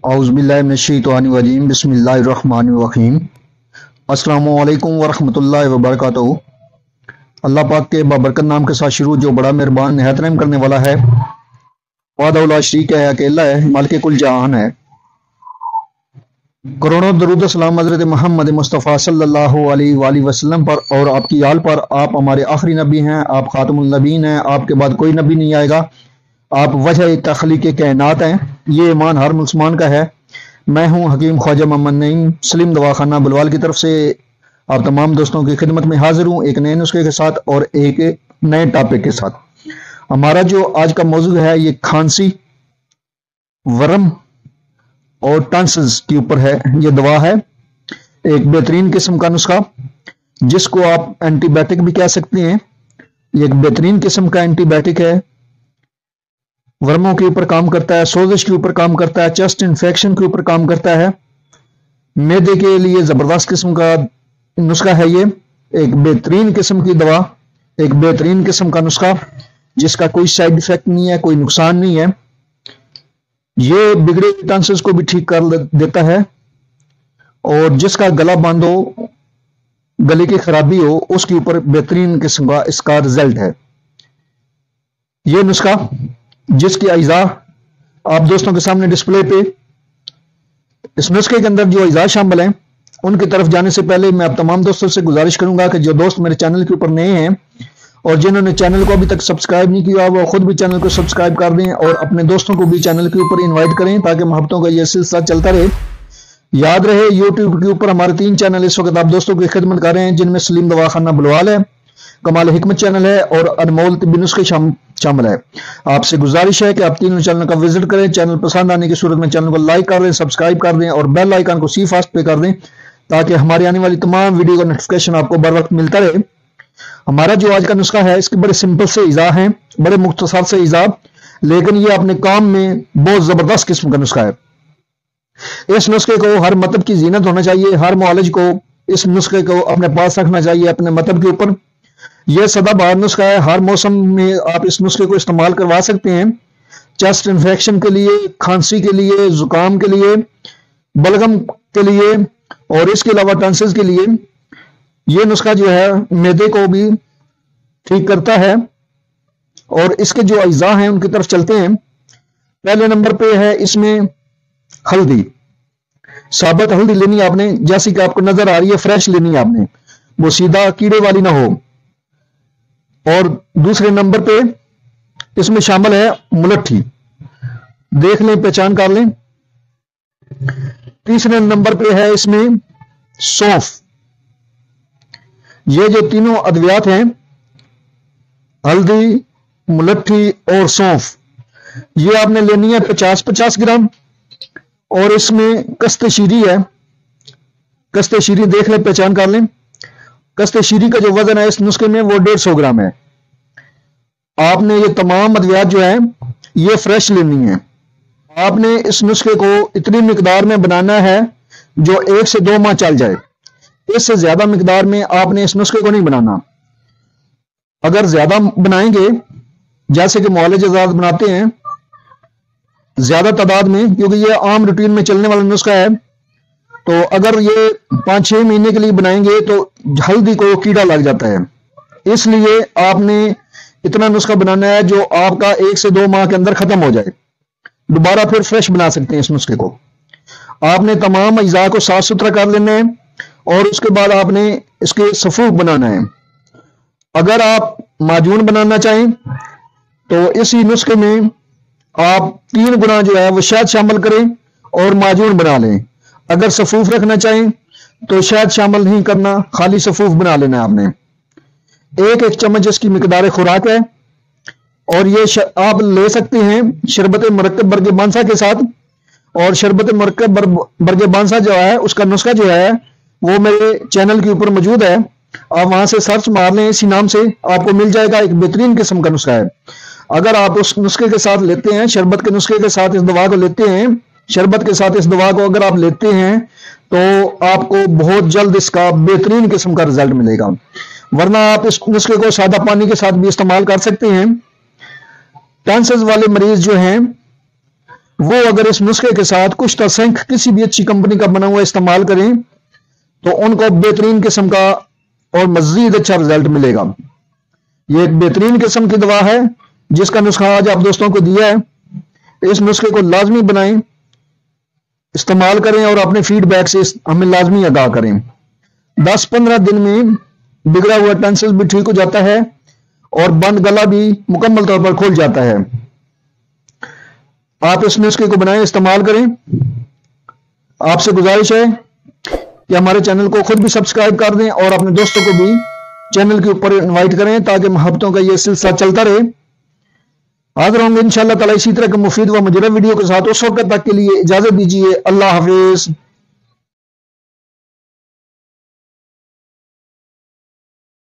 औज़ु बिल्लाहि मिनश्शैतानिर रजीम बिस्मिल्लाहिर्रहमानिर रहीम। अस्सलामु अलैकुम वरहमतुल्लाहि वबरकातुहू। अल्लाह पाक के बाबरकत नाम के साथ शुरू, जो बड़ा मेहरबान निहायत रहम करने वाला है। वहदहू ला शरीक है, अकेला है, मालिक कुल जहान है। करोड़ों दरूद सलाम हज़रत मोहम्मद मुस्तफ़ा सल्लल्लाहु अलैहि वसल्लम पर और आपकी आल पर। आप हमारे आखिरी नबी हैं, आप खातमुल नबीन हैं, आपके बाद कोई नबी नहीं आएगा। आप वजह तख्लीक कायनात हैं। ये ईमान हर मुसलमान का है। मैं हूँ हकीम ख्वाजा मोहम्मद नईम, सलीम दवाखाना बुलवाल की तरफ से आप तमाम दोस्तों की खिदमत में हाजिर हूँ, एक नए नुस्खे के साथ और एक नए टॉपिक के साथ। हमारा जो आज का मौजू है, ये खांसी, वर्म और टॉन्सिल्स के ऊपर है। ये दवा है, एक बेहतरीन किस्म का नुस्खा, जिसको आप एंटीबायोटिक भी कह सकते हैं। ये एक बेहतरीन किस्म का एंटीबायोटिक है। वर्मों के ऊपर काम करता है, सोजिश के ऊपर काम करता है, चेस्ट इन्फेक्शन के ऊपर काम करता है। मैदे के लिए जबरदस्त किस्म का नुस्खा है। ये एक बेहतरीन किस्म की दवा, एक बेहतरीन किस्म का नुस्खा, जिसका कोई साइड इफेक्ट नहीं है, कोई नुकसान नहीं है। ये बिगड़े टॉन्सिल्स को भी ठीक कर देता है, और जिसका गला बंद हो, गले की खराबी हो, उसके ऊपर बेहतरीन किस्म का इसका रिजल्ट है। ये नुस्खा, जिसकी अज्जा आप दोस्तों के सामने डिस्प्ले पे, इस नुस्खे के अंदर जो अज्जा शामिल हैं, उनकी तरफ जाने से पहले मैं आप तमाम दोस्तों से गुजारिश करूंगा कि जो दोस्त मेरे चैनल के ऊपर नए हैं और जिन्होंने चैनल को अभी तक सब्सक्राइब नहीं किया, वो खुद भी चैनल को सब्सक्राइब कर दें और अपने दोस्तों को भी चैनल के ऊपर इनवाइट करें, ताकि मोहब्बतों का यह सिलसिला चलता रहे। याद रहे, यूट्यूब के ऊपर हमारे 3 चैनल इस वक्त आप दोस्तों की खिदमत कर रहे हैं, जिनमें सलीम दवाखाना बुलवाल है, कमाल हिकमत चैनल है और अनमोल तिब्बी नुस्खे शामिल है। आपसे गुजारिश है कि आप तीनों चैनल का विजिट करें। चैनल पसंद आने की सूरत में चैनल को लाइक कर दें, सब्सक्राइब कर दें और बेल आइकन को सी फास्ट पे कर दें, ताकि हमारी आने वाली तमाम वीडियो का नोटिफिकेशन आपको बर वक्त मिलता रहे। हमारा जो आज का नुस्खा है, इसके बड़े सिंपल से इज़ा हैं, बड़े मुख्तसर से इज़ा, लेकिन ये अपने काम में बहुत जबरदस्त किस्म का नुस्खा है। इस नुस्खे को हर मतलब की जीनत होना चाहिए। हर मुआलिज को इस नुस्खे को अपने पास रखना चाहिए, अपने मतलब के ऊपर। यह सदाबहार नुस्खा है, हर मौसम में आप इस नुस्खे को इस्तेमाल करवा सकते हैं। चेस्ट इन्फेक्शन के लिए, खांसी के लिए, जुकाम के लिए, बलगम के लिए और इसके अलावा टॉन्सिल्स के लिए यह नुस्खा जो है मैदे को भी ठीक करता है। और इसके जो अज्जा हैं उनकी तरफ चलते हैं। पहले नंबर पे है इसमें हल्दी। साबुत हल्दी लेनी है आपने, जैसी कि आपको नजर आ रही है, फ्रेश लेनी है आपने, वो सीधा कीड़े वाली ना हो। और दूसरे नंबर पे इसमें शामिल है मुलट्ठी, देख लें, पहचान कर लें। तीसरे नंबर पे है इसमें सौंफ। ये जो तीनों अद्वियात हैं, हल्दी, मुलट्ठी और सौंफ, ये आपने लेनी है 50-50 ग्राम। और इसमें कस्ते शीरी है, कस्ते शीरी देख लें, पहचान कर लें। कस्ते शीरी का जो वजन है इस नुस्खे में, वो 150 ग्राम है। आपने ये तमाम अद्वियात जो है ये फ्रेश लेनी है। आपने इस नुस्खे को इतनी मिकदार में बनाना है जो 1 से 2 माह चल जाए। इससे ज्यादा मिकदार में आपने इस नुस्खे को नहीं बनाना। अगर ज्यादा बनाएंगे, जैसे कि मुआलिज आजाद बनाते हैं ज्यादा तादाद में, क्योंकि ये आम रूटीन में चलने वाला नुस्खा है, तो अगर ये 5-6 महीने के लिए बनाएंगे तो हल्दी को कीड़ा लग जाता है। इसलिए आपने इतना नुस्खा बनाना है जो आपका 1 से 2 माह के अंदर खत्म हो जाए। दोबारा फिर फ्रेश बना सकते हैं इस नुस्खे को। आपने तमाम अज्जा को साफ सुथरा कर लेना है और उसके बाद आपने इसके सफूफ बनाना है। अगर आप माजून बनाना चाहें तो इसी नुस्खे में आप 3 गुना जो है वो शहद शामिल करें और माजून बना लें। अगर सफूफ रखना चाहें तो शहद शामिल नहीं करना, खाली सफूफ बना लेना है आपने। 1-1 चम्मच इसकी मिकदार खुराक है। और ये आप ले सकते हैं शरबत मुरक्कब बरगे बांसा के साथ। और शरबत मुरक्कब बरगे बांसा जो है, उसका नुस्खा जो है वो मेरे चैनल के ऊपर मौजूद है। आप वहां से सर्च मार लें, इसी नाम से आपको मिल जाएगा। एक बेहतरीन किस्म का नुस्खा है। अगर आप उस नुस्खे के साथ लेते हैं, शरबत के नुस्खे के साथ इस दवा को लेते हैं, शरबत के साथ इस दवा को अगर आप लेते हैं, तो आपको बहुत जल्द इसका बेहतरीन किस्म का रिजल्ट मिलेगा। वरना आप इस नुस्खे को सादा पानी के साथ भी इस्तेमाल कर सकते हैं। टॉन्सिल्स वाले मरीज जो हैं وہ اگر اس نسخے کے ساتھ کچھ سینک کسی بھی اچھی کمپنی کا بنا ہوا استعمال کریں تو ان کو بہترین قسم کا اور مزید اچھا رزلٹ ملے گا۔ یہ ایک بہترین قسم کی دوا ہے جس کا نسخہ آج آپ دوستوں کو دیا ہے۔ اس نسخے کو لازمی بنائیں، استعمال کریں اور اپنے فیڈ بیک سے ہمیں لازمی آگاہ کریں۔ 10-15 دن میں بگڑا ہوا ٹینسل بھی ٹھیک ہو جاتا ہے اور بند گلا بھی مکمل طور پر کھل جاتا ہے۔ آپ اس نسخے کو بنائیں، استعمال کریں۔ آپ سے گزارش ہے کہ ہمارے چینل کو خود بھی سبسکرائب کر دیں اور اپنے دوستوں کو بھی چینل کے اوپر انوائٹ کریں تاکہ محبتوں کا یہ سلسلہ چلتا رہے۔ حاضر ہوں گے انشاءاللہ تعالی اسی طرح کے مفید و مجرب ویڈیو کے ساتھ۔ اس وقت تک کے لیے اجازت دیجیے، اللہ حافظ۔